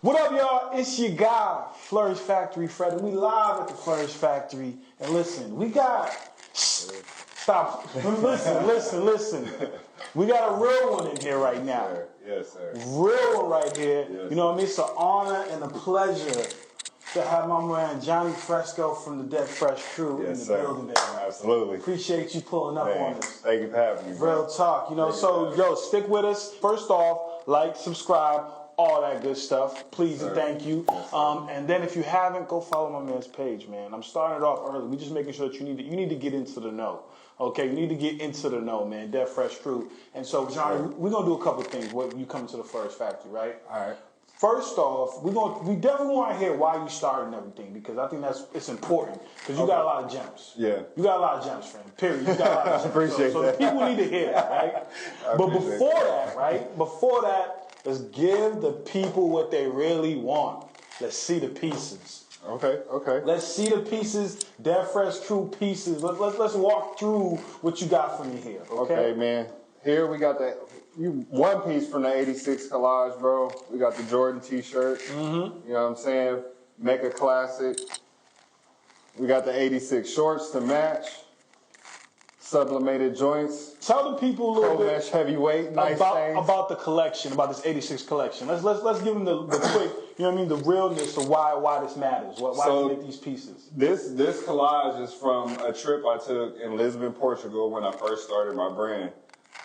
What up, y'all? It's your guy, Flourish Factory Fred, and we live at the Flourish Factory. And listen, we got... Stop. Listen. We got a real one in here right now. Yes, sir. Real one right here. Yes. You know what I mean? It's an honor and a pleasure to have my man Johnnie Fresco from the Dead Fresh crew in the building there. Absolutely. Appreciate you pulling up on us. Thank you for having me. Real talk. You know, so yo, stick with us. First off, like, subscribe, all that good stuff. Please and thank you. Yes, and then if you haven't, go follow my man's page, man. I'm starting it off early. We're just making sure that you need to get into the know. Okay, you need to get into the know, man. Dead Fresh crew. And so, Johnny, we're gonna do a couple things when you come to the Flourish Factory, right? All right. First off, we definitely want to hear why you started and everything, because I think it's important, because you got a lot of gems. Yeah. You got a lot of gems, friend. Period. You got a lot of gems. Appreciate so that. the people need to hear that, right? But before that, let's give the people what they really want. Let's see the pieces. Okay. Let's see the pieces, Dead Fresh crew pieces. Let's walk through what you got for me here. Okay, man. Here we got one piece from the 86 collage, bro. We got the Jordan t-shirt. You know what I'm saying? Mecca classic. We got the 86 shorts to match. Sublimated joints. Tell the people a little bit mesh heavyweight, nice about the collection, about this 86 collection. Let's give them the quick, you know what I mean, the realness of why this matters. Why do you make these pieces? This collage is from a trip I took in Lisbon, Portugal when I first started my brand.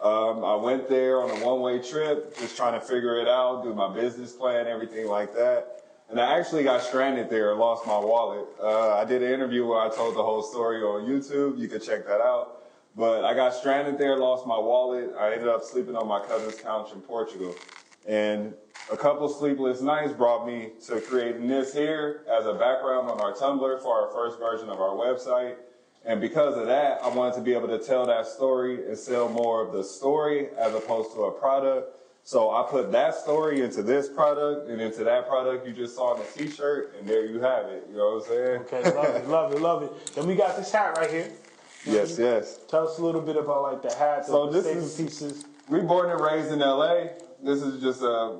I went there on a one-way trip, just trying to figure it out, do my business plan, everything like that. And I actually got stranded there, lost my wallet. I did an interview where I told the whole story on YouTube. You can check that out. But I got stranded there, lost my wallet. I ended up sleeping on my cousin's couch in Portugal. And a couple sleepless nights brought me to creating this here as a background on our Tumblr for our first version of our website. And because of that, I wanted to be able to tell that story and sell more of the story as opposed to a product. So I put that story into this product and into that product you just saw in the t-shirt, and there you have it. You know what I'm saying? Okay, love it. Then we got this hat right here. Yes. Tell us a little bit about like the hat, the statement pieces. We born and raised in LA. This is just a,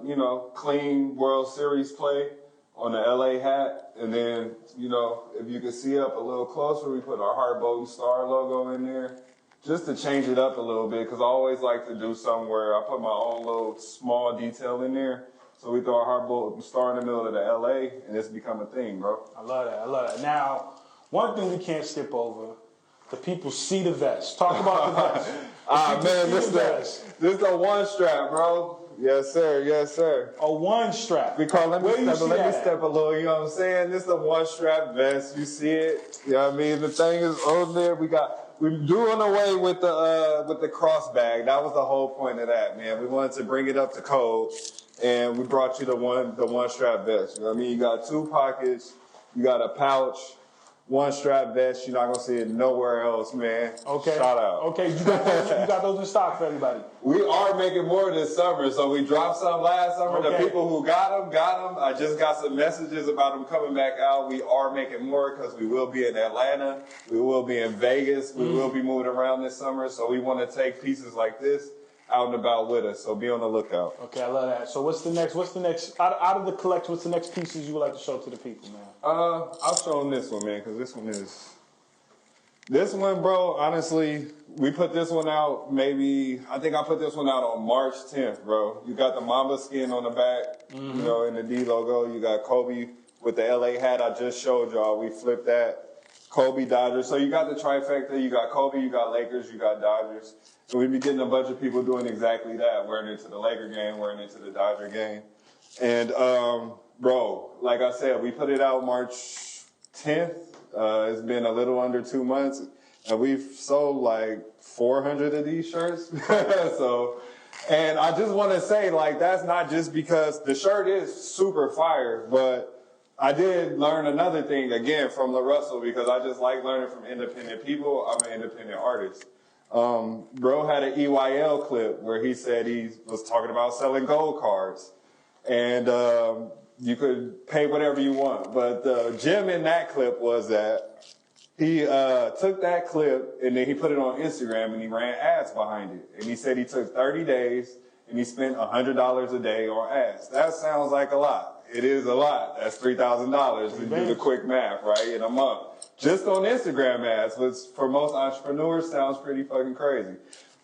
clean World Series play on the LA hat. And then, if you can see up a little closer, we put our Heart Boat and Star logo in there just to change it up a little bit, because I always like to do something where I put my own little small detail in there. So we throw our Heart Boat and Star in the middle of the LA, and it's become a thing, bro. I love that. Now, one thing we can't skip over, the people see the vest. Talk about the vest. This is a one strap, bro. Yes, sir. A one strap. We call let me step a little, you know what I'm saying? This is a one strap vest. You see it? You know what I mean? The thing is on there. We're doing away with the cross bag. That was the whole point of that, man. We wanted to bring it up to code, and we brought you the one strap vest. You know what I mean? You got two pockets, you got a pouch, one strap vest. You're not gonna see it nowhere else, man. Okay. Shout out. Okay, you got those in stock for everybody. We are making more this summer, so we dropped some last summer. Okay. The people who got them. I just got some messages about them coming back out. We are making more because we will be in Atlanta. We will be in Vegas. We will be moving around this summer, so we want to take pieces like this out and about with us, so be on the lookout. Okay, I love that. So what's the next, out of the collection, what's the next pieces you would like to show to the people, man? I'll show them this one, man, because this one, bro, honestly, we put this one out I think I put this one out on March 10th, bro. You got the Mamba skin on the back, in the D logo. You got Kobe with the LA hat I just showed y'all. We flipped that. Kobe, Dodgers. So you got the trifecta. You got Kobe, you got Lakers, you got Dodgers. And we be getting a bunch of people doing exactly that, wearing it to the Laker game, wearing it to the Dodger game. And, bro, like I said, we put it out March 10th. It's been a little under 2 months, and we've sold like 400 of these shirts. And I just want to say, like, that's not just because the shirt is super fire, but I did learn another thing, again, from LaRussell, because I just like learning from independent people. I'm an independent artist. Bro had an EYL clip where he said he was talking about selling gold cards. And you could pay whatever you want. But the gem in that clip was that he took that clip and then he put it on Instagram and he ran ads behind it. And he said he took 30 days and he spent $100 a day on ads. That sounds like a lot. It is a lot. That's $3,000 to do the quick math, right, in a month. Just on Instagram ads, which for most entrepreneurs sounds pretty fucking crazy.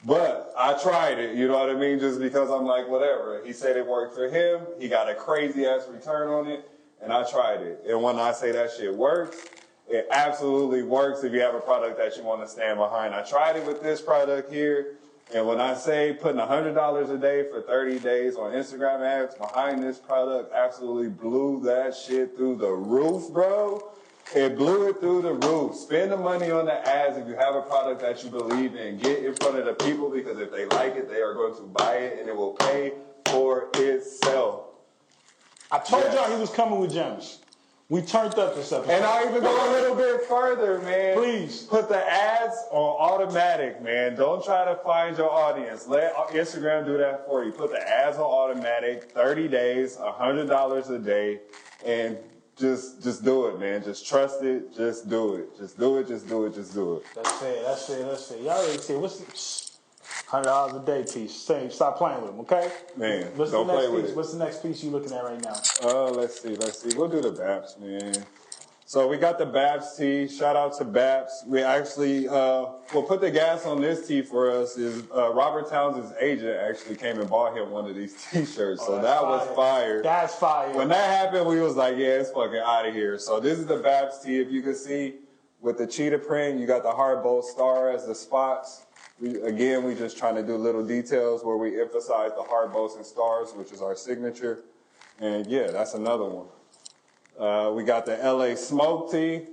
But I tried it, you know what I mean? Just because I'm like, whatever. He said it worked for him. He got a crazy ass return on it, and I tried it. And when I say that shit works, it absolutely works if you have a product that you want to stand behind. I tried it with this product here, and when I say putting $100 a day for 30 days on Instagram ads behind this product absolutely blew that shit through the roof, bro. It blew it through the roof. Spend the money on the ads if you have a product that you believe in. Get in front of the people, because if they like it, they are going to buy it, and it will pay for itself. I told y'all he was coming with gems. We turned up this episode. And I'll even go a little bit further, man. Please. Put the ads on automatic, man. Don't try to find your audience. Let Instagram do that for you. Put the ads on automatic, 30 days, $100 a day, and just do it, man. Just trust it. Just do it. Just do it. Just do it. Just do it. That's it. Y'all already see what's $100 a day piece. Stop playing with them, okay? Man, what's don't the next play with piece? it. What's the next piece you looking at right now? Let's see. We'll do the Babs, man. So we got the Babs tee. Shout out to Babs. We actually, we'll put the gas on this tee for us is Robert Towns' agent actually came and bought him one of these t-shirts. So that was fire. That's fire. When that happened, we was like, yeah, it's fucking out of here. So this is the Babs tee. If you can see with the cheetah print, you got the hard bolt star as the spots. We just trying to do little details where we emphasize the hard bolts and stars, which is our signature. And yeah, that's another one. We got the LA Smoke tee.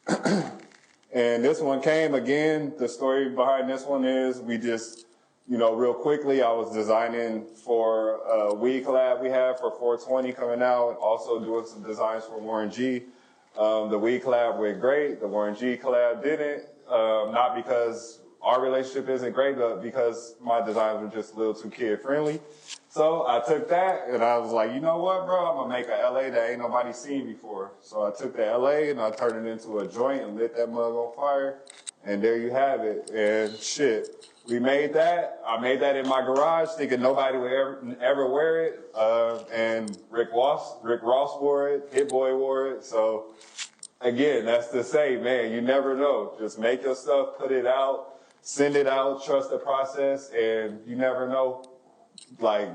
And this one came again. The story behind this one is we just, real quickly, I was designing for a weed collab we have for 420 coming out. Also doing some designs for Warren G. The weed collab went great. The Warren G collab didn't. Not because our relationship isn't great, but because my designs were just a little too kid friendly. So I took that and I was like, you know what, bro? I'm gonna make a LA that ain't nobody seen before. So I took the LA and I turned it into a joint and lit that mug on fire. And there you have it. And shit, we made that. I made that in my garage thinking nobody would ever wear it. And Rick Ross wore it, Hit Boy wore it. So again, that's to say, man, you never know. Just make your stuff, put it out, send it out, trust the process, and you never know, like,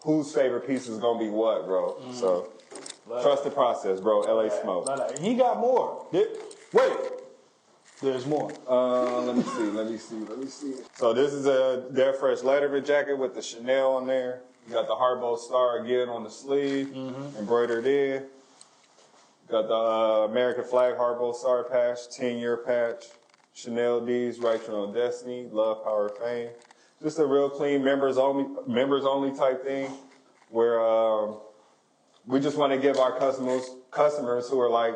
whose favorite piece is gonna be what, bro. So, trust the process, bro. LA Smoke. He got more. Wait, there's more. Let me see. So this is a Dare Fresh Letterman jacket with the Chanel on there. You got the Hardbolt star again on the sleeve, embroidered in. Got the American flag Hardbolt star patch, 10-year patch. Chanel D's, Write Your Own Destiny, Love, Power, Fame. Just a real clean members only type thing where we just want to give our customers who are like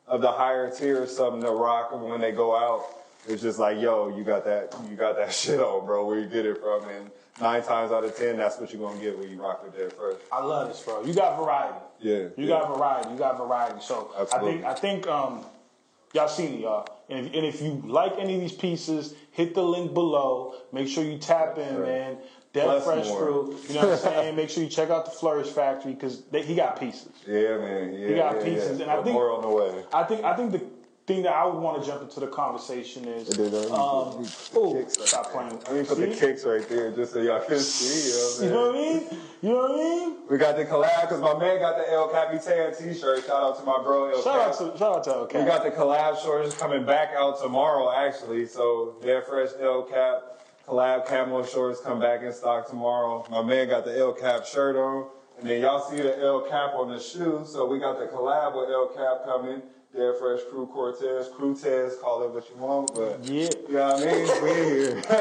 of the higher tier something to rock when they go out. It's just like, yo, you got that shit on, bro, where you get it from. And 9 times out of 10, that's what you're gonna get when you rock with Dare Fresh. I love this, bro. You got variety. Yeah. You got variety. So absolutely. I think y'all seen it, y'all. And if you like any of these pieces, hit the link below. Make sure you tap in, man. Dare Fresh Crew. You know what I'm saying? Make sure you check out the Flourish Factory because he got pieces. Yeah, man. Yeah, he got pieces, and I think more on the way. I think the thing that I would want to jump into the conversation is. Stop playing. Let me put the kicks right there just so y'all can see. You know what I mean? We got the collab because my man got the El Capitan t-shirt. Shout out to my bro El Cap. Shout out to El Cap. We got the collab shorts coming back out tomorrow, actually. So Dare Fresh El Cap collab camo shorts come back in stock tomorrow. My man got the El Cap shirt on, and then y'all see the El Cap on the shoe. So we got the collab with El Cap coming. Dare Fresh Crew Cortez, call it what you want, but yeah, you know what I mean? We here. I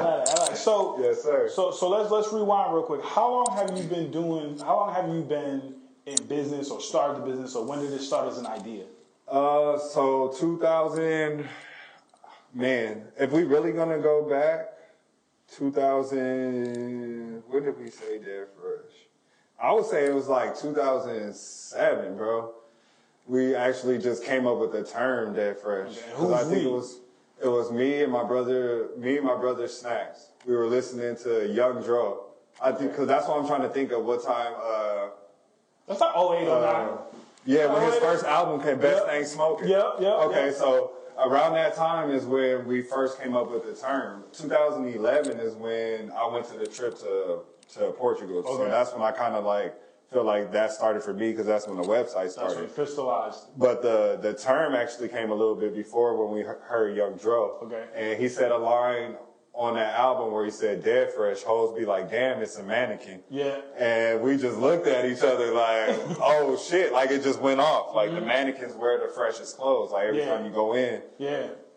like it. So yes, sir. So let's rewind real quick. How long have you been in business or started the business, or when did it start as an idea? So 2000, man, if we really gonna go back, 2000, when did we say Dare Fresh? I would say it was like 2007, bro. We actually just came up with the term Dare Fresh. Okay. I think it was me and my brother Snacks. We were listening to Young Dro, I think, because that's what I'm trying to think of what time. That's like 08, 09. Yeah, when his first album came, Best Thing Smoking. Yep. Okay, so around that time is when we first came up with the term. 2011 is when I went to the trip to Portugal. Okay. So that's when I kind of like feel like that started for me because that's when the website started. That's when it crystallized. But the term actually came a little bit before when we heard Young Dro. Okay. And he said a line on that album where he said, "Dead fresh, hoes be like, damn, it's a mannequin." Yeah. And we just looked at each other like, oh shit, like it just went off. Like the mannequins wear the freshest clothes. Like every time you go in,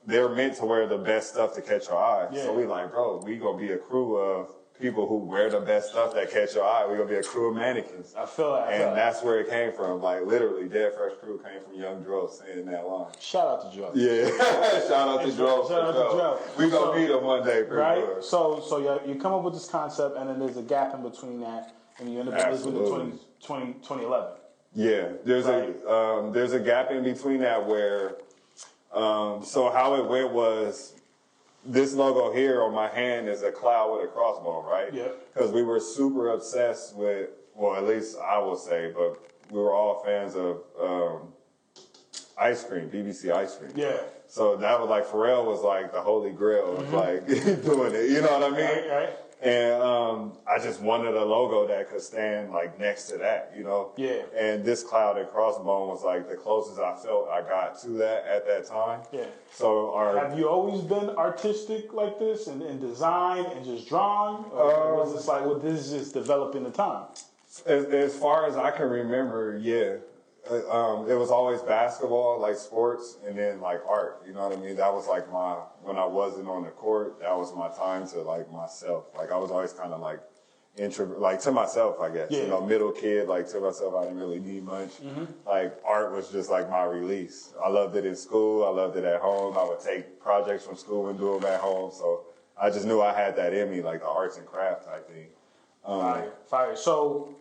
they're meant to wear the best stuff to catch your eye. Yeah. So we like, bro, we gonna be a crew of people who wear the best stuff that catch your eye. We're gonna be a crew of mannequins. I feel that. And that's where it came from. Like literally, Dead Fresh Crew came from Young Dro saying that line. Shout out to Dro. Yeah, shout out to Dro. Shout out to Dro. We gonna meet him one day, right? Sure. So you come up with this concept, and then there's a gap in between that, and you end up with the 2011. Yeah, there's a gap in between that where, so how it went was. This logo here on my hand is a cloud with a crossbow, right? Yeah. Because we were super obsessed with, well, at least I will say, but we were all fans of ice cream, BBC ice cream. Yeah. So that was like, Pharrell was like the holy grail of like doing it, you know what I mean? Right. And I just wanted a logo that could stand like next to that, you know? Yeah. And this cloud and crossbone was like the closest I felt I got to that at that time. Yeah. So have you always been artistic like this and design and just drawn? Or was this like, well, this is just developing the time? As far as I can remember, yeah. It was always basketball, like sports, and then like art. You know what I mean? That was like when I wasn't on the court, that was my time to like myself. Like I was always kind of like introvert, like to myself, I guess. Yeah. You know, middle kid, like to myself, I didn't really need much. Like art was just like my release. I loved it in school. I loved it at home. I would take projects from school and do them at home. So I just knew I had that in me, like the arts and craft type thing. Fire. So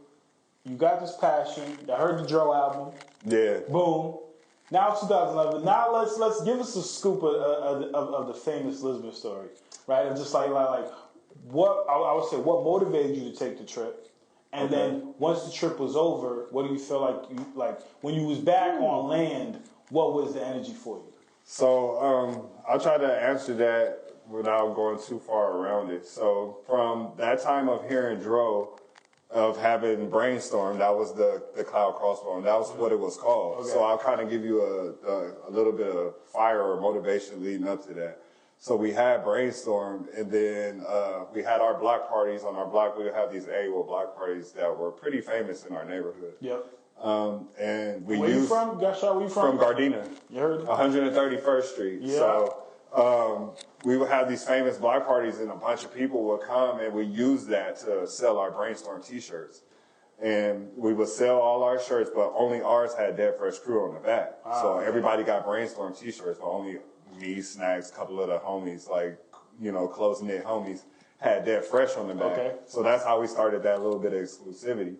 you got this passion. I heard the Dro album. Yeah. Boom. Now 2011. Now let's give us a scoop of the famous Lisbon story, right? And just like what I would say, what motivated you to take the trip, and then once the trip was over, what do you feel like when you was back on land? What was the energy for you? So I'll try to answer that without going too far around it. So from that time of hearing Dro, of having Brainstorm, that was the Cloud Crossbone. That was what it was called. Okay. So I'll kind of give you a little bit of fire or motivation leading up to that. So we had Brainstorm, and then we had our block parties. On our block, we would have these annual block parties that were pretty famous in our neighborhood. Yep. And we where you from? Gotcha, where you from? From Gardena. You heard it? 131st Street. Yeah. So we would have these famous block parties, and a bunch of people would come, and we use that to sell our Brainstorm T-shirts. And we would sell all our shirts, but only ours had Dead Fresh Crew on the back. So everybody got Brainstorm T-shirts, but only me, Snacks, a couple of the homies, like, you know, close-knit homies, had Dead Fresh on the back. Okay. So that's how we started that little bit of exclusivity.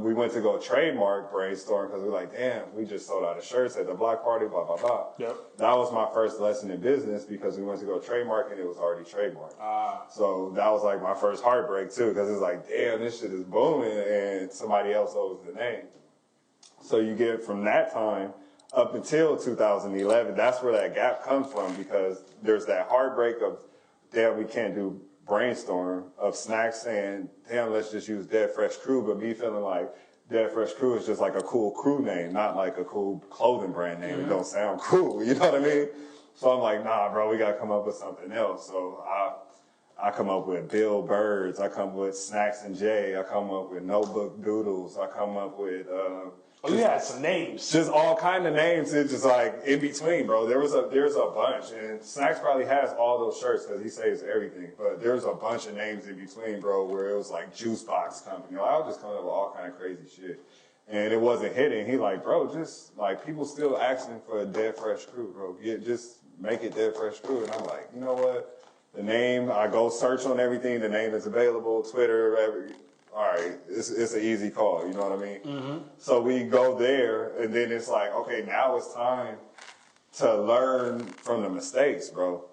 We went to go trademark Brainstorm because we were like, damn, we just sold out of shirts at the block party, blah, blah, blah. Yep. That was my first lesson in business because we went to go trademark and it was already trademarked. So that was like my first heartbreak too because it's like, damn, this shit is booming and somebody else owns the name. So you get from that time up until 2011, that's where that gap comes from because there's that heartbreak of, damn, we can't do Brainstorm, of Snacks saying, damn, let's just use Dead Fresh Crew, but me feeling like Dead Fresh Crew is just like a cool crew name, not like a cool clothing brand name. It don't sound cool, you know what I mean? So I'm like, nah, bro, we got to come up with something else. So I come up with Bill Birds, I come up with Snacks and Jay, I come up with Notebook Doodles, I come up with... you had some names. Just all kind of names. It's just like in between, bro. There's a bunch, and Snacks probably has all those shirts because he saves everything. But there's a bunch of names in between, bro, where it was like Juice Box Company. Like, I was just coming up with all kind of crazy shit, and it wasn't hitting. He like, bro, just like people still asking for a Dead Fresh Crew, bro. Just make it Dead Fresh Crew, and I'm like, you know what? The name, I go search on everything. The name is available, Twitter, all right, it's an easy call, you know what I mean? Mm-hmm. So we go there, and then it's like, okay, now it's time to learn from the mistakes, bro.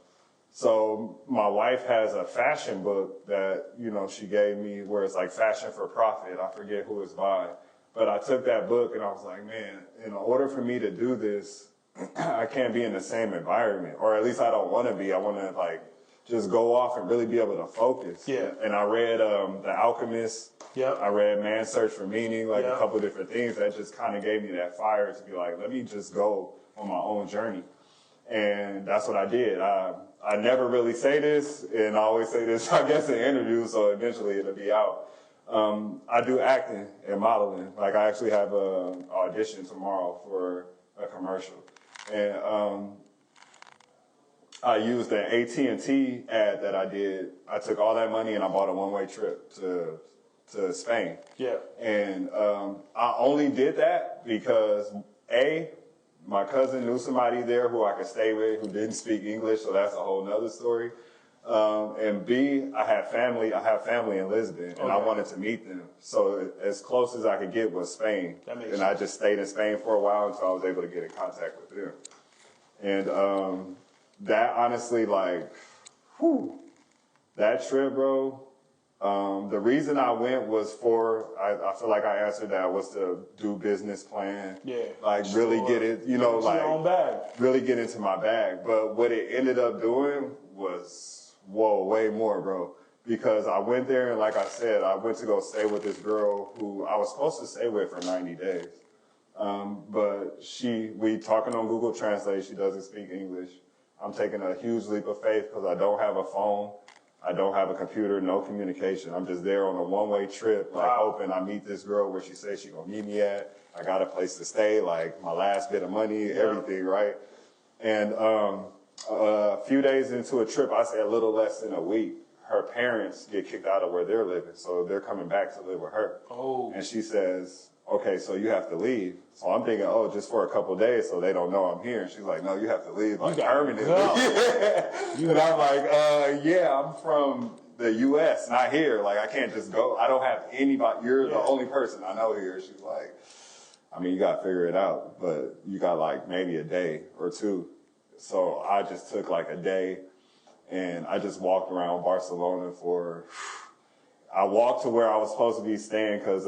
So my wife has a fashion book that, you know, she gave me where it's like Fashion for Profit. I forget who it's by. But I took that book and I was like, man, in order for me to do this, I can't be in the same environment. Or at least I don't want to be. I want to like just go off and really be able to focus. Yeah. And I read The Alchemist. Yep. I read Man's Search for Meaning, like Yep. a couple different things that just kind of gave me that fire to be like, let me just go on my own journey. And that's what I did. I never really say this, and I always say this, I guess, in interviews, so eventually it'll be out. I do acting and modeling. Like, I actually have an audition tomorrow for a commercial. And I used the AT&T ad that I did. I took all that money and I bought a one-way trip to Spain. Yeah. And I only did that because, A, my cousin knew somebody there who I could stay with who didn't speak English, so that's a whole nother story. And B, I have family in Lisbon, and I wanted to meet them. So as close as I could get was Spain. That makes and sense. I just stayed in Spain for a while until I was able to get in contact with them. And that honestly, like, that trip, bro, the reason I went was I feel like I answered that, was to do business plan. Yeah. Like really get it, you know, Into your own bag. really get into my bag. But what it ended up doing was, way more, bro. Because I went there and like I said, I went to go stay with this girl who I was supposed to stay with for 90 days. But we talking on Google Translate, she doesn't speak English. I'm taking a huge leap of faith because I don't have a phone. I don't have a computer, no communication. I'm just there on a one-way trip, like hoping I meet this girl where she says she gonna meet me at. I got a place to stay, like my last bit of money, everything, right? And a few days into a trip, I say a little less than a week, her parents get kicked out of where they're living, so they're coming back to live with her. Oh. And she says, okay, so you have to leave. So I'm thinking, just for a couple of days so they don't know I'm here. And she's like, no, you have to leave, like, permanently. And I'm like, yeah, I'm from the U.S., not here. Like, I can't just go. I don't have anybody. You're the only person I know here. She's like, I mean, you got to figure it out. But you got, like, maybe a day or two. So I just took, like, a day. And I just walked around Barcelona I walked to where I was supposed to be staying because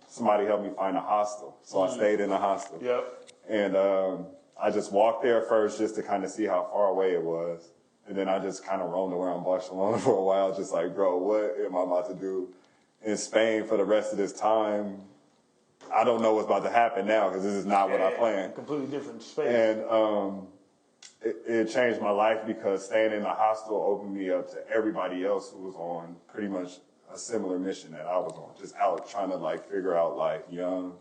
somebody helped me find a hostel. So I stayed in a hostel. Yep. And I just walked there first just to kind of see how far away it was. And then I just kind of roamed around Barcelona for a while, just like, bro, what am I about to do in Spain for the rest of this time? I don't know what's about to happen now because this is not what I planned. Completely different space. And it changed my life because staying in the hostel opened me up to everybody else who was on pretty much a similar mission that I was on, just out trying to like figure out life, young,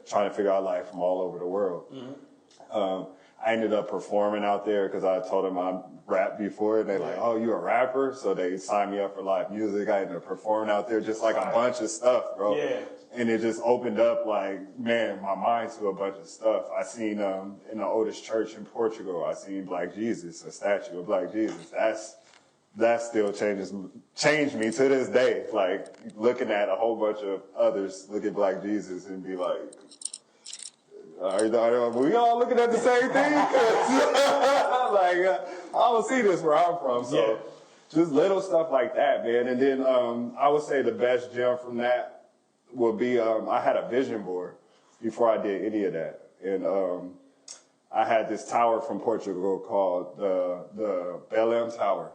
trying to figure out life from all over the world. I ended up performing out there because I told them I rapped before, and they're like, oh, you a rapper? So they signed me up for live music. I ended up performing out there, just like a bunch of stuff, bro. Yeah. And it just opened up, like, man, my mind to a bunch of stuff. I seen in the oldest church in Portugal, I seen Black Jesus, a statue of Black Jesus. That still changed me to this day. Like, looking at a whole bunch of others look at Black Jesus and be like, are we all looking at the same thing? Like, I don't see this where I'm from. So just little stuff like that, man. And then I would say the best gem from that would be I had a vision board before I did any of that. And I had this tower from Portugal called the Belém Tower.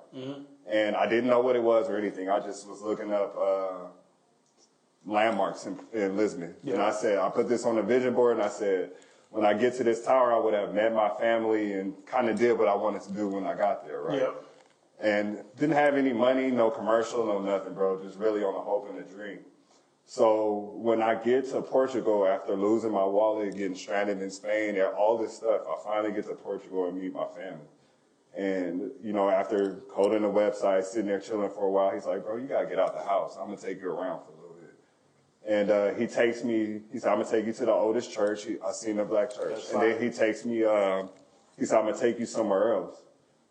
And I didn't know what it was or anything. I just was looking up landmarks in Lisbon. And I put this on a vision board, and I said, when I get to this tower, I would have met my family and kind of did what I wanted to do when I got there, right? And didn't have any money, no commercial, no nothing, bro. Just really on a hope and a dream. So when I get to Portugal after losing my wallet, getting stranded in Spain, and all this stuff, I finally get to Portugal and meet my family. And, you know, after coding the website, sitting there chilling for a while, he's like, bro, you got to get out the house. I'm going to take you around for a little bit. And he takes me, he said, I'm going to take you to the oldest church. I seen the Black church. And then he takes me, he said, I'm going to take you somewhere else.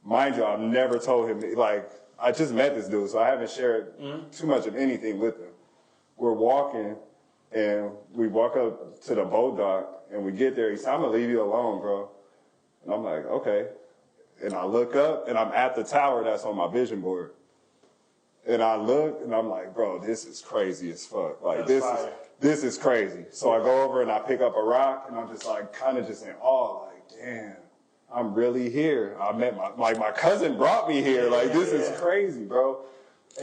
Mind you, I've never told him, like, I just met this dude, so I haven't shared too much of anything with him. We're walking, and we walk up to the boat dock, and we get there. He said, I'm going to leave you alone, bro. And I'm like, okay. And I look up, and I'm at the tower that's on my vision board. And I look, and I'm like, bro, this is crazy as fuck. Like, this is crazy. So I go over, and I pick up a rock, and I'm just like, kind of just in awe, like, damn, I'm really here. I met my cousin brought me here. Like, this is crazy, bro.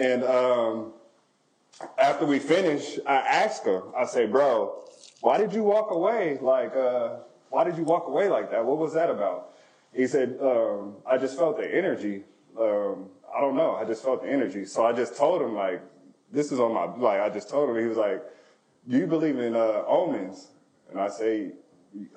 And after we finish, I asked her, I say, bro, why did you walk away? Like, why did you walk away like that? What was that about? He said, I just felt the energy. I don't know. I just felt the energy. So I just told him, like, this is on my, like, I just told him, he was like, do you believe in omens? And I say, you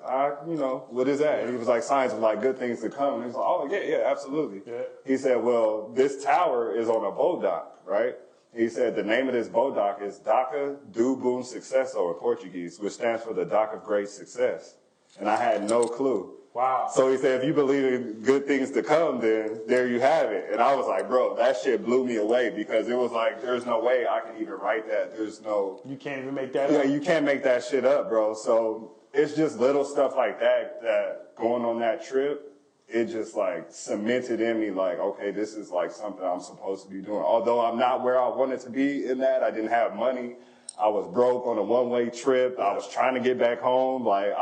know, what is that? And he was like, signs of like good things to come. And he was like, oh, yeah, absolutely. Yeah. He said, well, this tower is on a boat dock, right? He said the name of this boat dock is Doca do Boom Sucesso in Portuguese, which stands for the Dock of Great Success. And I had no clue. Wow. So he said, if you believe in good things to come, then there you have it. And I was like, bro, that shit blew me away because it was like, there's no way I can even write that. There's no... You can't even make that up? Yeah, you can't make that shit up, bro. So it's just little stuff like that going on that trip, it just like cemented in me like, okay, this is like something I'm supposed to be doing. Although I'm not where I wanted to be in that. I didn't have money. I was broke on a one-way trip. I was trying to get back home. Like,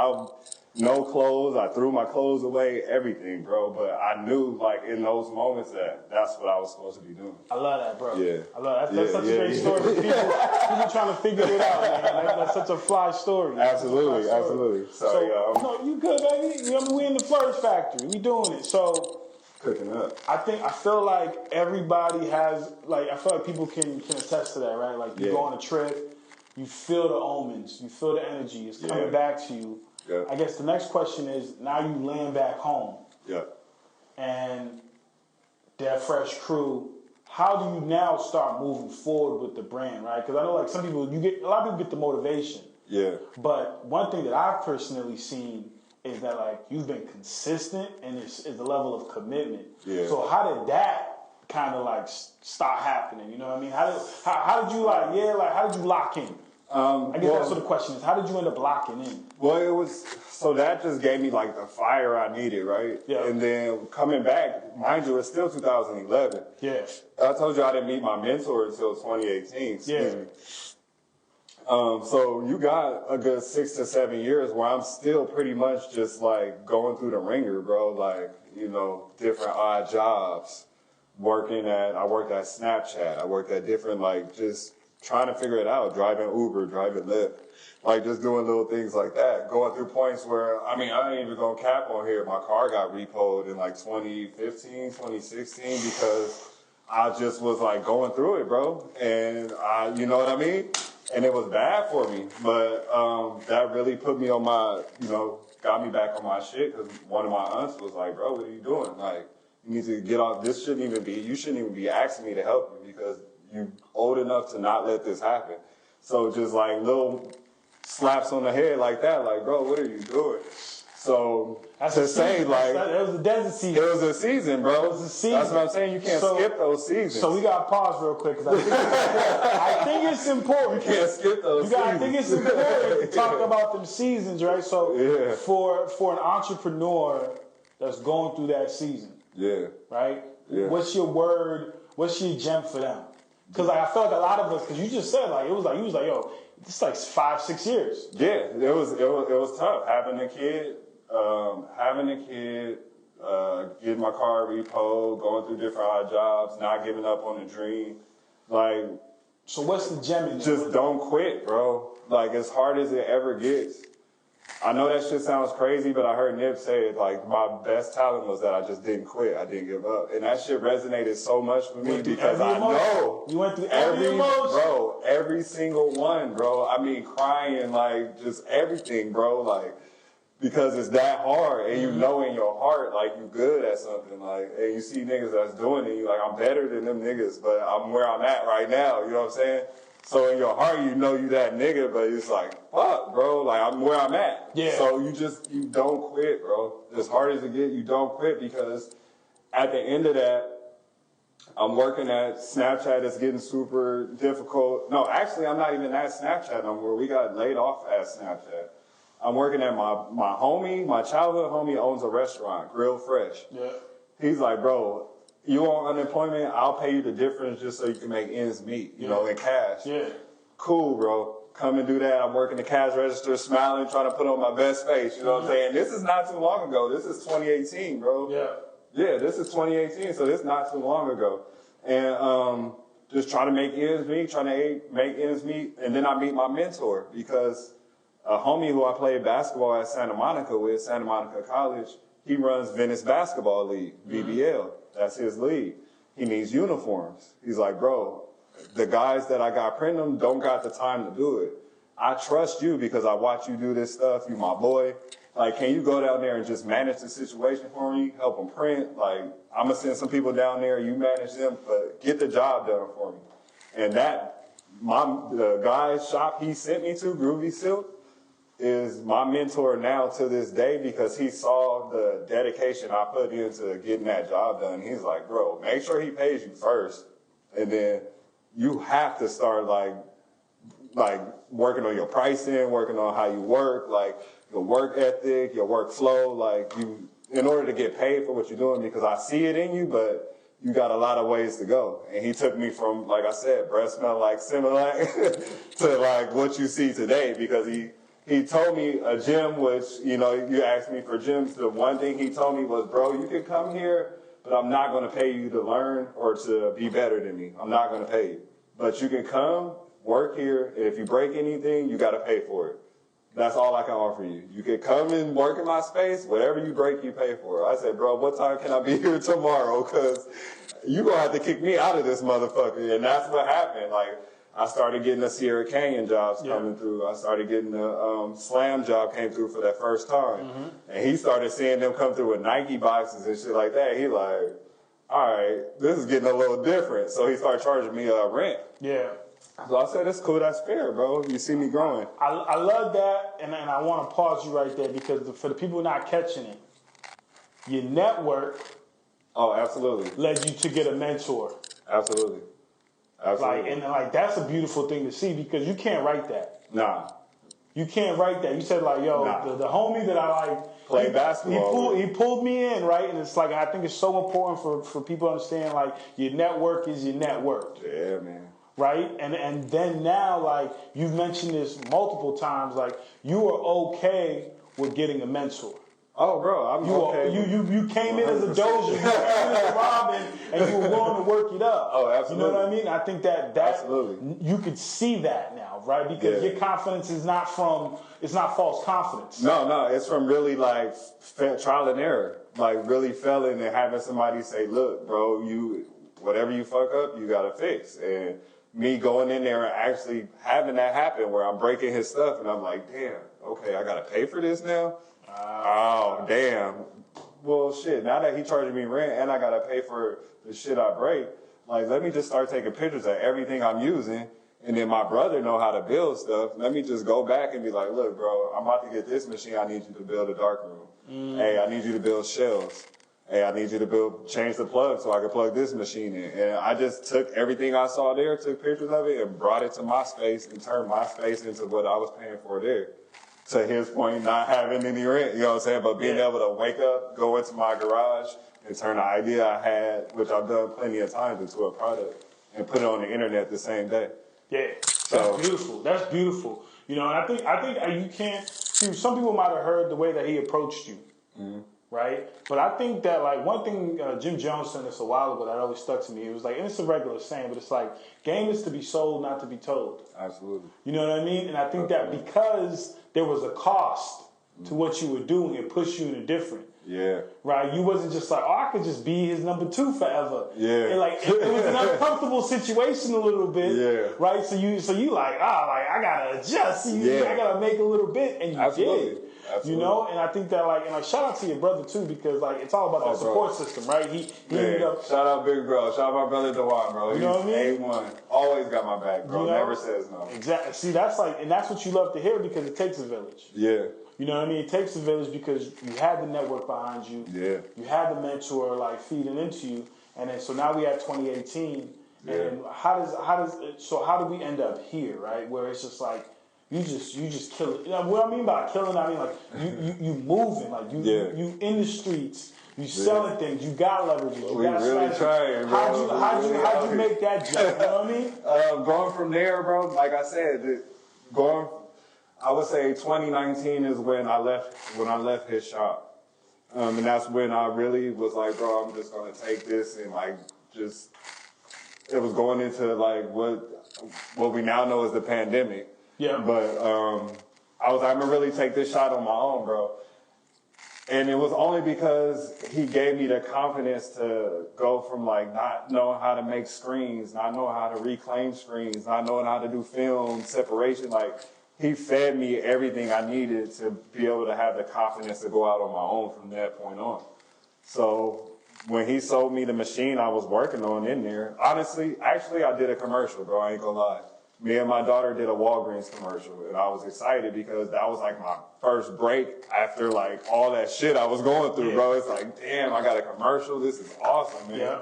no clothes. I threw my clothes away, everything, bro. But I knew, like, in those moments that that's what I was supposed to be doing. I love that, bro. Yeah. I love that. That's such a great story for people trying to figure it out, man. That's such a fly story. Absolutely, absolutely. Sorry, no, you good, baby. I mean, we in the Flourish factory. We doing it. So, cooking up. I feel like everybody has, like, I feel like people can attest to that, right? Like, you go on a trip, you feel the omens, you feel the energy. It's coming back to you. Yeah. I guess the next question is, now you land back home. Yeah. And that fresh crew, how do you now start moving forward with the brand, right? Because I know like some people, a lot of people get the motivation. Yeah. But one thing that I've personally seen is that like you've been consistent and is the level of commitment. Yeah. So how did that kind of like start happening? You know what I mean? How did you how did you lock in? I guess that's what the question is. How did you end up locking in? Well, so that just gave me like the fire I needed, right? Yeah. And then coming back, mind you, it's still 2011. Yeah. I told you I didn't meet my mentor until 2018. Excuse me. So you got a good 6 to 7 years where I'm still pretty much just like going through the ringer, bro. Like, you know, different odd jobs. I worked at Snapchat. I worked at different like just trying to figure it out, driving Uber, driving Lyft, like just doing little things like that. Going through points where, I mean, I ain't even gonna cap on here. My car got repoed in like 2015, 2016 because I just was like going through it, bro. And you know what I mean? And it was bad for me, but that really put me on my, you know, got me back on my shit because one of my aunts was like, bro, what are you doing? Like, you need to get off, you shouldn't even be asking me to help you because you're old enough to not let this happen. So just like little slaps on the head like that, like, bro, what are you doing? So that's to say like it was a desert season. It was a season, bro. It was a season. That's what I'm saying. You can't skip those seasons. So we gotta pause real quick because I think it's important. You can't skip those seasons. I think it's important to talk about them seasons, right? So for an entrepreneur that's going through that season, right? Yeah. What's your word? What's your gem for them? Because like, I feel like a lot of us, because you just said like you was like, yo, it's like 5-6 years. Yeah, it was tough having a kid, getting my car repoed, going through different odd jobs, not giving up on the dream. Like, so what's the gem in there? Just don't quit, bro. Like as hard as it ever gets. I know that shit sounds crazy, but I heard Nip say it, like, my best talent was that I just didn't quit. I didn't give up. And that shit resonated so much with me because I know. You went through every emotion. Bro, every single one, bro. I mean, crying, like, just everything, bro. Like, because it's that hard. And you know in your heart, like, you good at something. Like, and you see niggas that's doing it. You like, I'm better than them niggas, but I'm where I'm at right now. You know what I'm saying? So in your heart, you know you that nigga, but it's like, fuck, bro, like I'm where I'm at. Yeah. So you don't quit, bro. As hard as it gets, you don't quit because at the end of that, I'm working at Snapchat. It's getting super difficult. No, actually, I'm not even at Snapchat no more. We got laid off at Snapchat. I'm working at my childhood homie owns a restaurant, Grill Fresh. Yeah. He's like, bro, you on unemployment? I'll pay you the difference just so you can make ends meet, you know, in cash. Yeah. Cool, bro. Come and do that. I'm working the cash register, smiling, trying to put on my best face. You know what I'm saying? This is not too long ago. This is 2018, bro. Yeah. Yeah, this is 2018, so this is not too long ago. And just trying to make ends meet, and then I meet my mentor because a homie who I played basketball at Santa Monica with, Santa Monica College, he runs Venice Basketball League, VBL. That's his league. He needs uniforms. He's like, bro, the guys that I got printing them don't got the time to do it. I trust you because I watch you do this stuff. You my boy. Like, can you go down there and just manage the situation for me? Help them print? Like, I'm going to send some people down there. You manage them, but get the job done for me. And the guy's shop he sent me to, Groovy Silk, is my mentor now to this day because he saw the dedication I put into getting that job done. He's like, bro, make sure he pays you first. And then you have to start like working on your pricing, working on how you work, like your work ethic, your workflow, like in order to get paid for what you're doing, because I see it in you, but you got a lot of ways to go. And he took me from, like I said, breath smell like Similac to like what you see today, because he told me a gym, which, you know, you asked me for gyms. The one thing he told me was, bro, you can come here, but I'm not going to pay you to learn or to be better than me. I'm not going to pay you. But you can come, work here, and if you break anything, you got to pay for it. That's all I can offer you. You can come and work in my space. Whatever you break, you pay for it. I said, bro, what time can I be here tomorrow? Because you're going to have to kick me out of this motherfucker. And that's what happened. Like, I started getting the Sierra Canyon jobs coming through. I started getting the Slam job came through for that first time. Mm-hmm. And he started seeing them come through with Nike boxes and shit like that. He like, all right, this is getting a little different. So he started charging me rent. Yeah. So I said, that's cool, that's fair, bro. You see me growing. I love that, and I want to pause you right there because for the people not catching it, your network absolutely led you to get a mentor. Absolutely. Like that's a beautiful thing to see because you can't write that. Nah. You can't write that. You said like, yo, the homie that I like play basketball. He pulled me in, right? And it's like I think it's so important for people to understand like your network is your net worth. Yeah, man. Right? And then now, like, you've mentioned this multiple times, like, you are okay with getting a mentor. Oh, bro, I'm okay. You came in as a dozer, you came in as a Robin, and you were willing to work it up. Oh, absolutely. You know what I mean? I think that absolutely. You could see that now, right? Because your confidence is not it's not false confidence. No, it's from really, like, trial and error. Like, really failing and having somebody say, look, bro, whatever you fuck up, you got to fix. And me going in there and actually having that happen where I'm breaking his stuff and I'm like, damn, okay, I got to pay for this now? Oh, damn. Well, shit, now that he charging me rent and I got to pay for the shit I break, like, let me just start taking pictures of everything I'm using. And then my brother know how to build stuff. Let me just go back and be like, look, bro, I'm about to get this machine. I need you to build a dark room. Hey, I need you to build shelves. Hey, I need you to change the plug so I can plug this machine in. And I just took everything I saw there, took pictures of it, and brought it to my space and turned my space into what I was paying for there. To his point, not having any rent, you know what I'm saying? But being able to wake up, go into my garage, and turn the idea I had, which I've done plenty of times, into a product, and put it on the internet the same day. Yeah, that's beautiful. That's beautiful. You know, and I think you can't, see, some people might have heard the way that he approached you. Mm-hmm. Right? But I think that, like, one thing Jim Jones said this a while ago that always stuck to me, it was like, and it's a regular saying, but it's like, game is to be sold, not to be told. Absolutely. You know what I mean? And I think that because there was a cost to what you were doing, it pushed you in a different. Yeah. Right? You wasn't just like, I could just be his number 2 forever. Yeah. And like, it was an uncomfortable situation a little bit. Yeah. Right? So you like, I gotta adjust. I gotta make a little bit, and you did. Absolutely. You know, and I think that, like, and shout out to your brother too, because like it's all about that support system, right? He ended up. Shout out Big Bro. Shout out my brother Dewan, bro. You know what I mean? A1. Always got my back, bro. You know? Never says no. Exactly. See, that's like, and that's what you love to hear because it takes a village. Yeah. You know what I mean? It takes a village because you had the network behind you. Yeah. You had the mentor like feeding into you, and then so now we at 2018, and how do we end up here, right? Where it's just like. You just kill it. You know, what I mean by killing, I mean like you moving, like you in the streets, You selling things. You got leverages. You We got really trying, bro. How'd you make that jump? You know what I mean? Going from there, bro, like I said, I would say 2019 is when I left his shop. And that's when I really was like, bro, I'm just going to take this and like just, it was going into like what we now know as the pandemic. Yeah. But I was like, I'm going to really take this shot on my own, bro. And it was only because he gave me the confidence to go from like not knowing how to make screens, not knowing how to reclaim screens, not knowing how to do film separation. Like he fed me everything I needed to be able to have the confidence to go out on my own from that point on. So when he sold me the machine I was working on in there, honestly, actually I did a commercial, bro. I ain't gonna lie. Me and my daughter did a Walgreens commercial, and I was excited because that was like my first break after like all that shit I was going through, bro. It's like, damn, I got a commercial. This is awesome, man. Yeah.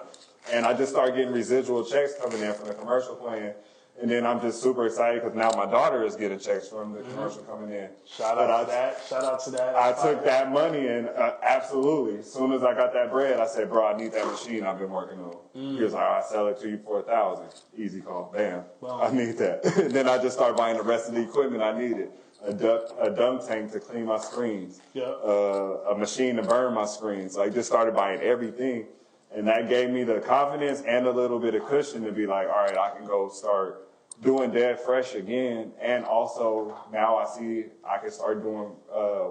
And I just started getting residual checks coming in from the commercial playing. And then I'm just super excited because now my daughter is getting checks from the commercial coming in. Shout out to that. I took that money and absolutely, as soon as I got that bread, I said, bro, I need that machine I've been working on. He was like, I'll sell it to you for $1,000. Easy call. Bam. Wow. I need that. Then I just started buying the rest of the equipment I needed. A dunk tank to clean my screens. Yeah. A machine to burn my screens. Like just started buying everything. And that gave me the confidence and a little bit of cushion to be like, all right, I can go start doing Dead Fresh again. And also now I see I can start doing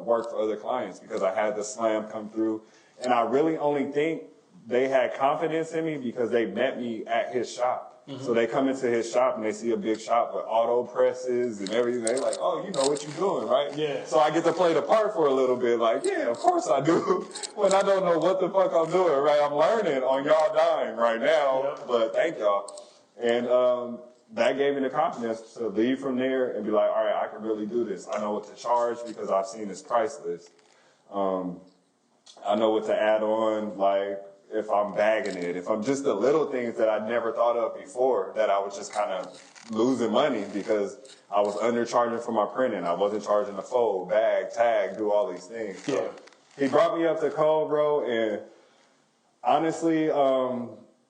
work for other clients because I had the slam come through. And I really only think they had confidence in me because they met me at his shop. So they come into his shop and they see a big shop with auto presses and everything. They're like, oh, you know what you're doing, right? Yeah. So I get to play the part for a little bit. Like, yeah, of course I do. When I don't know what the fuck I'm doing, right? I'm learning on y'all dime right now. Yep. But thank y'all. And that gave me the confidence to leave from there and be like, all right, I can really do this. I know what to charge because I've seen this price list. I know what to add on, like, if I'm bagging it, if I'm just the little things that I never thought of before that I was just kind of losing money because I was undercharging for my printing. I wasn't charging the fold, bag, tag, do all these things. So yeah. He brought me up to code, bro, and honestly,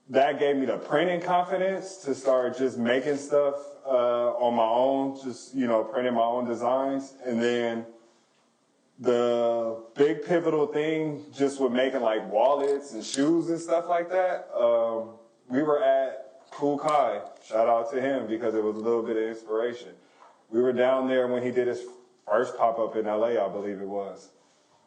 that gave me the printing confidence to start just making stuff on my own, just, you know, printing my own designs. And then the big pivotal thing just with making like wallets and shoes and stuff like that, we were at Cool Kai. Shout out to him because it was a little bit of inspiration. We were down there when he did his first pop-up in LA, I believe it was.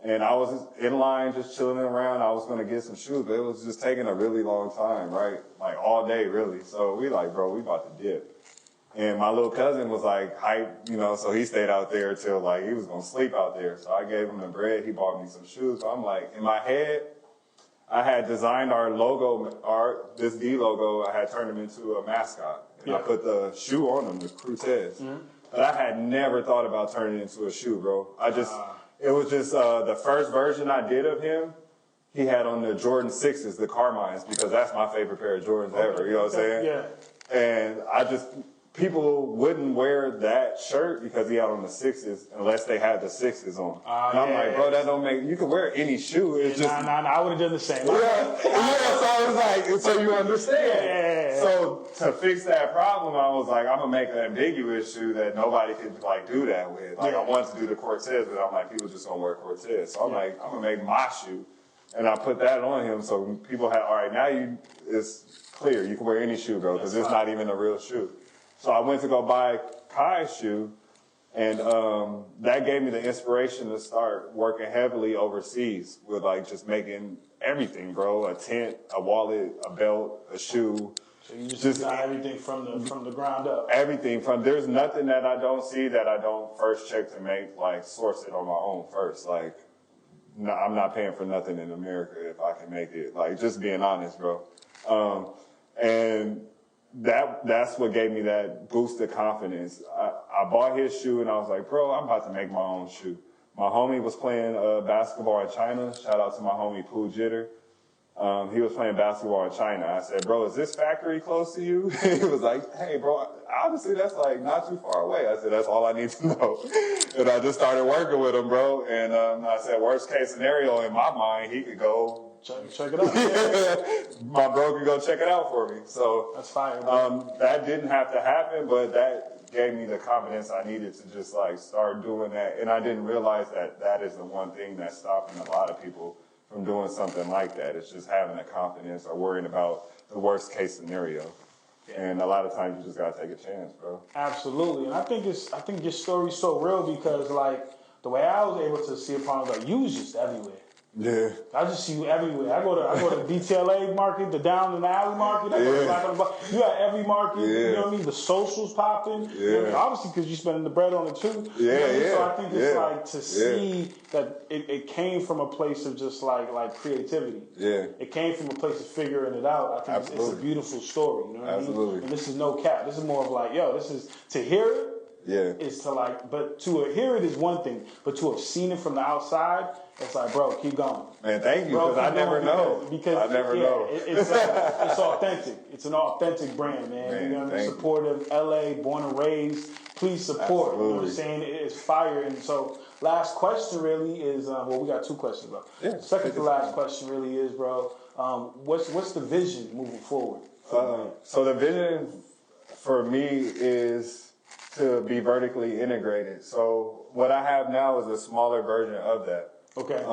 And I was in line just chilling around. I was going to get some shoes, but it was just taking a really long time, right? Like all day, really. So we like, bro, we about to dip. And my little cousin was like hype, you know, so he stayed out there till like he was going to sleep out there. So I gave him the bread. He bought me some shoes. So I'm like, in my head, I had designed our logo, this D logo, I had turned him into a mascot. And I put the shoe on him, the Crutez. But I had never thought about turning it into a shoe, bro. It was just the first version I did of him, he had on the Jordan 6s, the Carmines, because that's my favorite pair of Jordans ever, you know what I'm saying? Yeah. And people wouldn't wear that shirt because he had on the 6s unless they had the 6s on. And I'm like, bro, that don't make, you can wear any shoe. It's just. Nah, I would have done the same. So I was like, so you understand. Yeah. So to fix that problem, I was like, I'm going to make an ambiguous shoe that nobody could like do that with. Like I wanted to do the Cortez, but I'm like, people just going to wear Cortez. So I'm like, I'm going to make my shoe. And I put that on him so people had, all right, now it's clear. You can wear any shoe, bro, because it's not even a real shoe. So I went to go buy Kai's shoe, and that gave me the inspiration to start working heavily overseas with like just making everything, bro. A tent, a wallet, a belt, a shoe. So you just got everything from the ground up. Everything there's nothing that I don't see that I don't first check to make, like source it on my own first. Like, no, I'm not paying for nothing in America if I can make it. Like, just being honest, bro. And that's what gave me that boost of confidence. I bought his shoe and I was like, bro, I'm about to make my own shoe. My homie was playing basketball in China. Shout out to my homie Pooh Jitter. He was playing basketball in China. I said, bro, is this factory close to you? He was like, hey, bro, obviously that's like not too far away. I said, that's all I need to know. And I just started working with him, bro. And I said, worst case scenario in my mind, he could go check it out. My bro can go check it out for me. So that's fire, bro. That didn't have to happen, but that gave me the confidence I needed to just like start doing that. And I didn't realize that that is the one thing that's stopping a lot of people from doing something like that. It's just having the confidence or worrying about the worst case scenario. And a lot of times you just gotta take a chance, bro. Absolutely, and I think your story's so real because like the way I was able to see upon it, like you was just everywhere. Yeah. I just see you everywhere. I go to DTLA market, the down in the alley market. I go to Black on the Block. You at every market. You know what I mean? The socials popping. You know what I mean? Obviously, because you're spending the bread on it too. You know what I mean? So I think it's like to see that it came from a place of just like creativity. Yeah. It came from a place of figuring it out. I think it's a beautiful story. You know what I mean? And this is no cap. This is more of like, yo, this is to hear it. Yeah. Is to like, but to hear it is one thing, but to have seen it from the outside, it's like, bro, keep going. Man, thank you, because I never know. Because I never know. It's authentic. It's an authentic brand, man. You know what I mean? Supportive, LA, born and raised. Please support. Absolutely. You know what I'm saying? It's fire. And so, last question really is, well, we got two questions, bro. Yeah, second to last question really is, bro, what's the vision moving forward? So the vision for me is to be vertically integrated. So what I have now is a smaller version of that. Okay.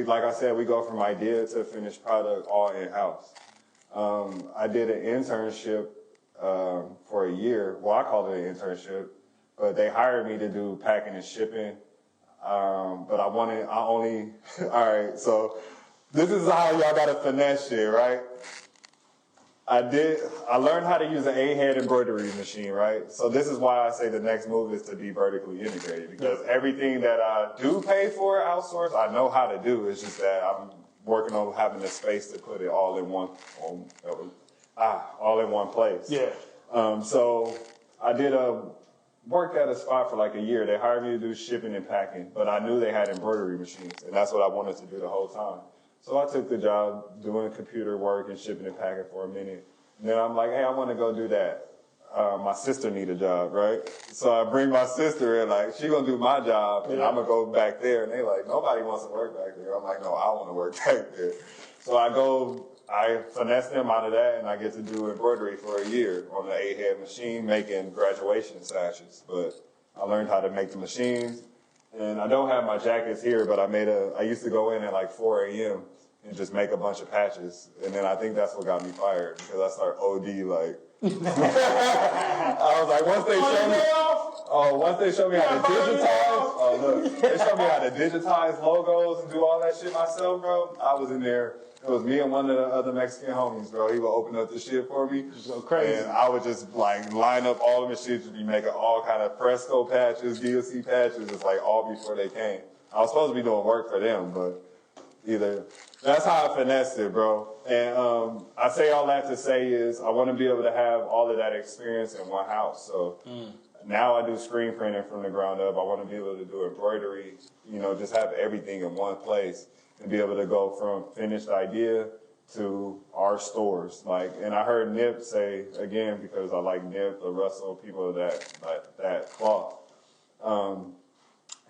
Like I said, we go from idea to finished product all in-house. I did an internship for a year. Well, I called it an internship, but they hired me to do packing and shipping. But all right, so this is how y'all gotta finesse shit, right? I learned how to use an 8-head embroidery machine, right? So this is why I say the next move is to be vertically integrated, because everything that I do pay for outsource, I know how to do. It's just that I'm working on having the space to put it all in one place. Yeah. So I worked at a spot for like a year. They hired me to do shipping and packing, but I knew they had embroidery machines, and that's what I wanted to do the whole time. So I took the job doing computer work and shipping and packing for a minute. And then I'm like, hey, I want to go do that. My sister need a job, right? So I bring my sister in, like, she gonna do my job, and I'm gonna go back there. And they like, nobody wants to work back there. I'm like, no, I want to work back there. So I finesse them out of that, and I get to do embroidery for a year on the 8-head machine, making graduation sashes. But I learned how to make the machines. And I don't have my jackets here, but I used to go in at like 4 a.m. and just make a bunch of patches. And then I think that's what got me fired, because I started OD like. I was like, once they showed me how to digitize, they showed me how to digitize logos and do all that shit myself, bro. I was in there. It was me and one of the other Mexican homies, bro. He would open up the shit for me. Just go crazy. And I would just like line up all the machines to be making all kind of Fresco patches, DLC patches. It's like all before they came. I was supposed to be doing work for them, but that's how I finessed it, bro. And I say all that to say is I want to be able to have all of that experience in one house. So now I do screen printing from the ground up. I want to be able to do embroidery, just have everything in one place. And be able to go from finished idea to our stores. And I heard Nip say, again, because I like Nip, the Russell, people of that cloth.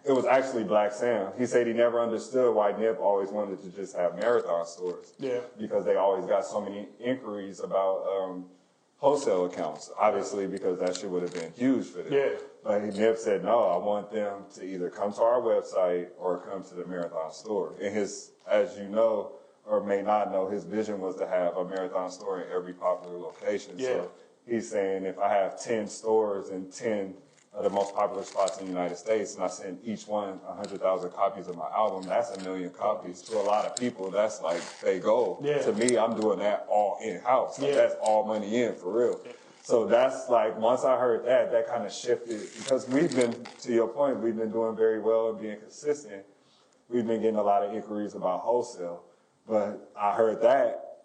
It was actually Black Sam. He said he never understood why Nip always wanted to just have marathon stores. Yeah. Because they always got so many inquiries about wholesale accounts, obviously, because that shit would have been huge for them. Yeah. But Nip said, no, I want them to either come to our website or come to the Marathon store. And as you know, or may not know, his vision was to have a Marathon store in every popular location. Yeah. So he's saying if I have 10 stores in 10 of the most popular spots in the United States, and I send each one 100,000 copies of my album, that's 1 million copies. To a lot of people, that's like they goal. Yeah. To me, I'm doing that all in-house. Like, that's all money in, for real. Yeah. So that's like, once I heard that kind of shifted, because we've been, to your point, we've been doing very well and being consistent. We've been getting a lot of inquiries about wholesale. But I heard that,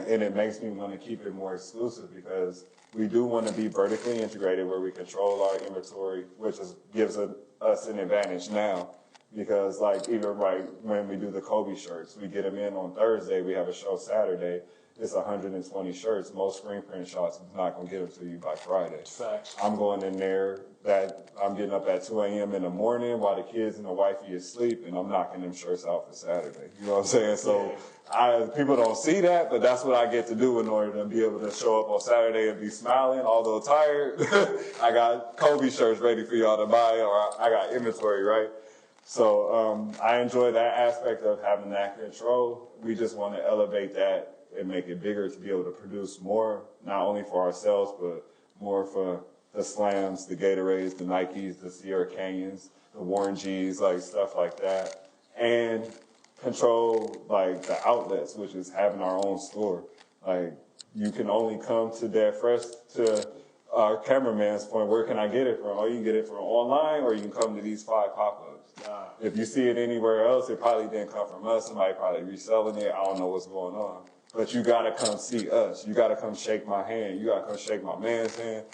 and it makes me want to keep it more exclusive, because we do want to be vertically integrated where we control our inventory, which gives us an advantage now. Because even when we do the Kobe shirts, we get them in on Thursday, we have a show Saturday. It's 120 shirts. Most screen print shops is not going to get them to you by Friday. Facts. I'm going in there that I'm getting up at 2 a.m. in the morning while the kids and the wifey is asleep, and I'm knocking them shirts out for Saturday. You know what I'm saying? So people don't see that, but that's what I get to do in order to be able to show up on Saturday and be smiling, although tired. I got Kobe shirts ready for y'all to buy, or I got inventory, right? So I enjoy that aspect of having that control. We just want to elevate that and make it bigger to be able to produce more, not only for ourselves, but more for the Slams, the Gatorades, the Nikes, the Sierra Canyons, the Warren G's, like stuff like that. And control like the outlets, which is having our own store. Like you can only come to Dead Fresh, to our cameraman's point, where can I get it from? Oh, you can get it from online, or you can come to these 5 pop-ups. If you see it anywhere else, it probably didn't come from us. Somebody probably reselling it. I don't know what's going on. But you gotta come see us. You gotta come shake my hand. You gotta come shake my man's hand.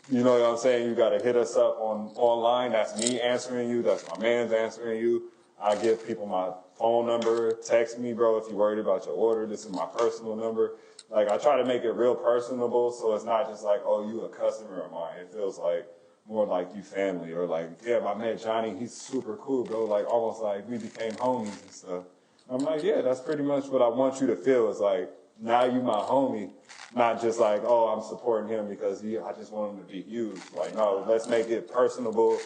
You know what I'm saying? You gotta hit us up online. That's me answering you. That's my man's answering you. I give people my phone number. Text me, bro, if you're worried about your order. This is my personal number. Like, I try to make it real personable, so it's not just like, oh, you a customer of mine. It feels like more like you family, or like, yeah, my man Johnnie, he's super cool, bro. Like, almost like we became homies and stuff. I'm like, yeah, that's pretty much what I want you to feel. Is like, now you my homie, not just like, oh, I'm supporting him because I just want him to be huge. Like, no, let's make it personable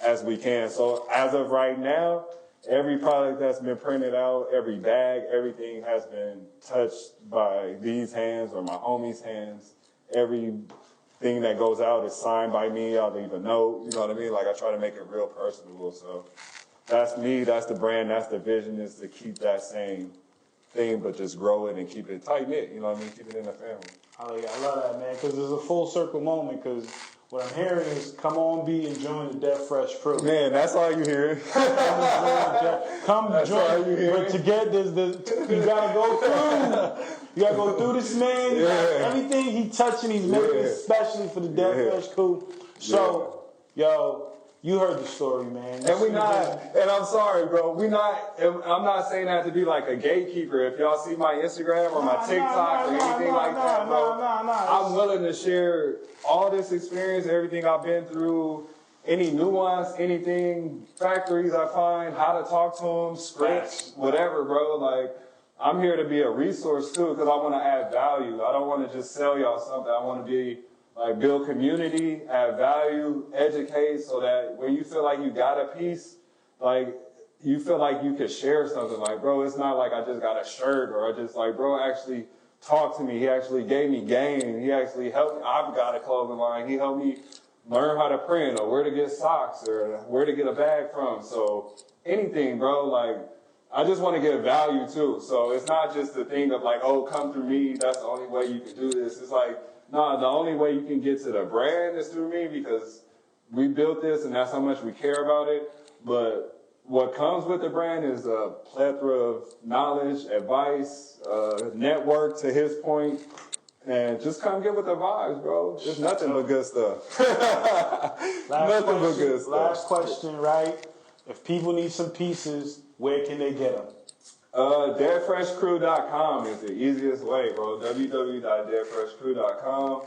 as we can. So as of right now, every product that's been printed out, every bag, everything has been touched by these hands or my homie's hands. Everything that goes out is signed by me. I'll leave a note, you know what I mean? Like, I try to make it real personable. So that's me, that's the brand, that's the vision, is to keep that same thing, but just grow it and keep it tight-knit, you know what I mean? Keep it in the family. I love that, man, because it's a full circle moment, because what I'm hearing is, come on, be and join the Dead Fresh crew. Man, that's all you hear. Come join. But to get this, you gotta go through. You gotta go through this, man. Everything he touching, he's making, especially for the Dead Fresh crew. So, yo, you heard the story, man. And we not, and I'm sorry, bro, I'm not saying that to be like a gatekeeper. If y'all see my Instagram or my TikTok or anything like that, bro, I'm willing to share all this experience, everything I've been through, any nuance, anything, factories I find, how to talk to them, scripts, whatever, bro. Like, I'm here to be a resource too, because I want to add value. I don't want to just sell y'all something. I want to be like, build community, add value, educate, so that when you feel like you got a piece, like, you feel like you could share something. Like, bro, it's not like I just got a shirt, or I just like, bro actually talked to me. He actually gave me game. He actually helped me. I've got a clothing line. He helped me learn how to print, or where to get socks, or where to get a bag from. So anything, bro, like, I just want to get value too. So it's not just the thing of like, oh, come through me. That's the only way you can do this. It's like, no, the only way you can get to the brand is through me, because we built this and that's how much we care about it. But what comes with the brand is a plethora of knowledge, advice, network, to his point. And just come get with the vibes, bro. There's nothing but good stuff. Nothing but good stuff. Last question, right? If people need some pieces, where can they get them? Deadfreshcrew.com is the easiest way, bro. www.deadfreshcrew.com.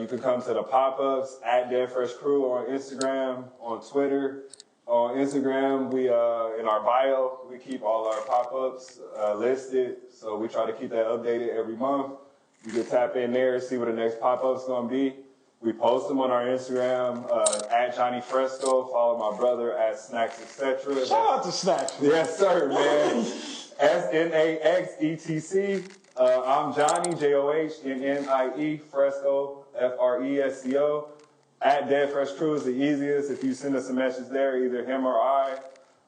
You can come to the pop-ups at deadfreshcrew on Instagram, on Twitter. On Instagram, we in our bio, we keep all our pop-ups listed. So we try to keep that updated every month. You can tap in there and see what the next pop-up's gonna be. We post them on our Instagram, at Johnnie Fresco. Follow my brother at Snacks Etc. Shout out to Snacks. Yes, sir, man. SNAXETC. I'm Johnnie, JOHNNIE, Fresco, FRESCO. At Dead Fresh Crew is the easiest. If you send us a message there, either him or I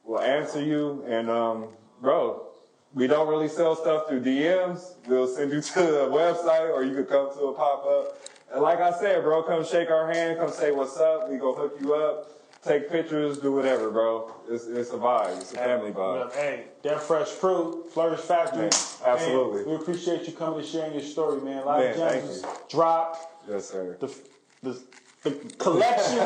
will answer you. And, bro, we don't really sell stuff through DMs. We'll send you to the website, or you could come to a pop-up. And like I said, bro, come shake our hand, come say what's up. We go hook you up, take pictures, do whatever, bro. It's a vibe. It's a family vibe. Hey, Dead Fresh Crew, Flourish Factory. Man, absolutely. Man, we appreciate you coming and sharing your story, man. A lot of Man, gems dropped. Yes, sir. The collection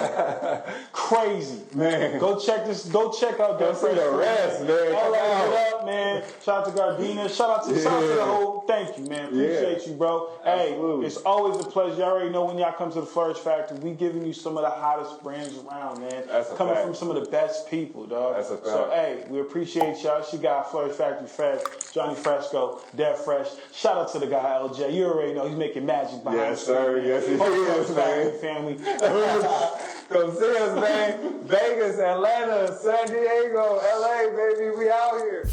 crazy. Man. Go check this. Go check out Go that see the rest, man. LA, Come what up, man? Shout out to Gardena. Shout out to the whole. Thank you, man. Appreciate you, bro. Absolutely. Hey, it's always a pleasure. You already know when y'all come to the Flourish Factory, we giving you some of the hottest brands around, man. That's a Coming fact. from some of the best people, dog. That's a fact. So, hey, we appreciate y'all. She got Flourish Factory Fest, Johnnie Fresco, Dead Fresh. Shout out to the guy LJ. You already know he's making magic behind the Yes, sir. screen, Yes, he is, man. Family. Come see us, man. Vegas, Atlanta, San Diego, LA, baby. We out here.